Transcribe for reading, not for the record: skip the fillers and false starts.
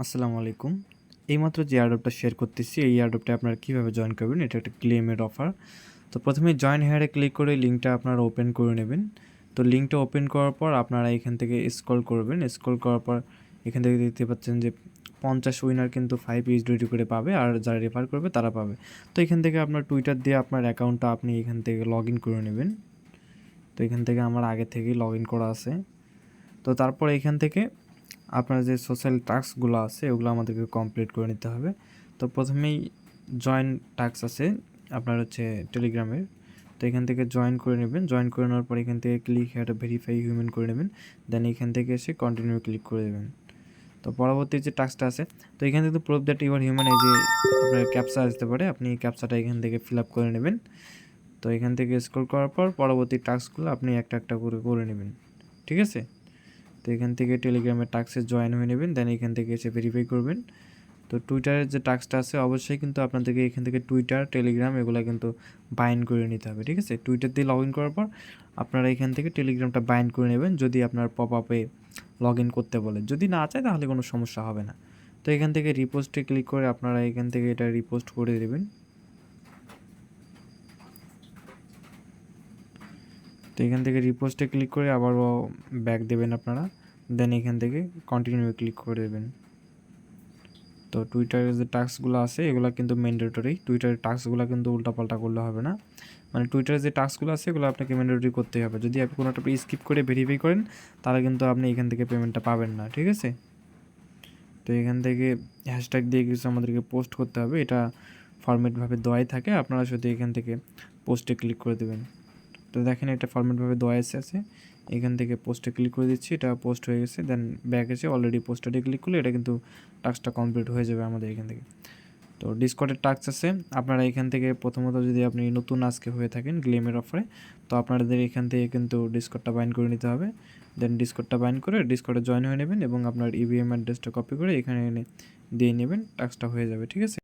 আসসালামু আলাইকুম। এইমাত্র যে এয়ারড্রপটা শেয়ার করতেছি, এই এয়ারড্রপটা আপনারা কীভাবে জয়েন করবেন, এটা একটা ক্লেমের অফার। তো প্রথমে জয়েন হেয়ারে ক্লিক করে লিঙ্কটা আপনারা ওপেন করে নেবেন। তো লিঙ্কটা ওপেন করার পর আপনারা এখান থেকে স্ক্রল করবেন। স্ক্রল করার পর এখান থেকে দেখতে পাচ্ছেন যে 50 উইনার কিন্তু 5 USDT করে পাবে, আর যারা রেফার করবে তারা পাবে। তো এখান থেকে আপনার টুইটার দিয়ে আপনার অ্যাকাউন্টটা আপনি এখান থেকে লগ ইন করে নেবেন। তো এখান থেকে আমার আগে থেকেই লগ ইন করা আছে। তো তারপর এখান থেকে আপনার যে সোশ্যাল টাস্কগুলো আছে ওগুলো আমাদেরকে কমপ্লিট করে নিতে হবে। তো প্রথমেই জয়েন টাস্ক আছে আপনার হচ্ছে টেলিগ্রামের। তো এখান থেকে জয়েন করে নেবেন। জয়েন করে নেওয়ার পর এখান থেকে ক্লিক হেয়ার ভেরিফাই হিউম্যান করে নেবেন। দেন এখান থেকে এসে কন্টিনিউ ক্লিক করে দেবেন। তো পরবর্তী যে টাস্কটা আছে, তো এখান থেকে প্রুফ দ্যাট ইউর হিউম্যান, এই যে আপনার ক্যাপচা আসতে পারে, আপনি ক্যাপচাটা এখান থেকে ফিল আপ করে নেবেন। তো এখান থেকে স্ক্রল করার পর পরবর্তী টাস্কগুলো আপনি একটা একটা করে করে নেবেন, ঠিক আছে। তো এখান থেকে টেলিগ্রামের টাস্কে জয়েন হয়ে নেবেন। দেন এখান থেকে এসে ভেরিফাই করবেন। তো টুইটারের যে টাস্কটা আছে অবশ্যই কিন্তু আপনাদেরকে এখান থেকে টুইটার, টেলিগ্রাম এগুলো কিন্তু বাইন্ড করে নিতে হবে, ঠিক আছে। টুইটার দিয়ে লগ ইন করার পর আপনারা এখান থেকে টেলিগ্রামটা বাইন্ড করে নেবেন যদি আপনার পপ আপে লগ ইন করতে বলে। যদি না চায় তাহলে কোনো সমস্যা হবে না। তো এখান থেকে রিপোস্টে ক্লিক করে আপনারা এখান থেকে এটা রিপোস্ট করে দেবেন। তো এখান থেকে রিপোস্টে ক্লিক করে আবারও ব্যাক দেবেন আপনারা। দেন এখান থেকে কন্টিনিউ ক্লিক করে দেবেন। তো টুইটারের যে টাস্কগুলো আছে এগুলো কিন্তু ম্যান্ডেটরি। টুইটারের টাস্কগুলো কিন্তু উল্টাপাল্টা করলে হবে না। মানে টুইটারের যে টাস্কগুলো আছে এগুলো আপনাকে ম্যান্ডেটরি করতেই হবে। যদি আপনি কোনো একটা স্কিপ করে ভেরিফাই করেন তাহলে কিন্তু আপনি এখান থেকে পেমেন্টটা পাবেন না, ঠিক আছে। তো এখান থেকে হ্যাশট্যাগ দিয়ে কিছু আমাদেরকে পোস্ট করতে হবে। এটা ফরম্যাটভাবে দেওয়াই থাকে, আপনারা শুধু এখান থেকে পোস্টে ক্লিক করে দেবেন। তো দেখেন এটা ফরম্যাটভাবে দেওয়া আছে। এখান থেকে পোস্টে ক্লিক করে দিচ্ছি, এটা পোস্ট হয়ে গেছে। দেন ব্যাক এসে অলরেডি পোস্টারে ক্লিক করলে এটা কিন্তু টাস্কটা কমপ্লিট হয়ে যাবে আমাদের এখান থেকে। তো ডিসকর্ডের টাস্ক আছে, আপনারা এখান থেকে প্রথমত যদি আপনি নতুন আজকে হয়ে থাকেন গ্লেমের অফারে, তো আপনাদের এখান থেকে কিন্তু ডিসকর্ডটা বাইন্ড করে নিতে হবে। দেন ডিসকর্ডটা বাইন্ড করে ডিসকর্ডে জয়েন হয়ে নেবেন এবং আপনার ইভিএম অ্যাড্রেসটা কপি করে এখানে এনে দিয়ে নেবেন, টাস্কটা হয়ে যাবে, ঠিক আছে।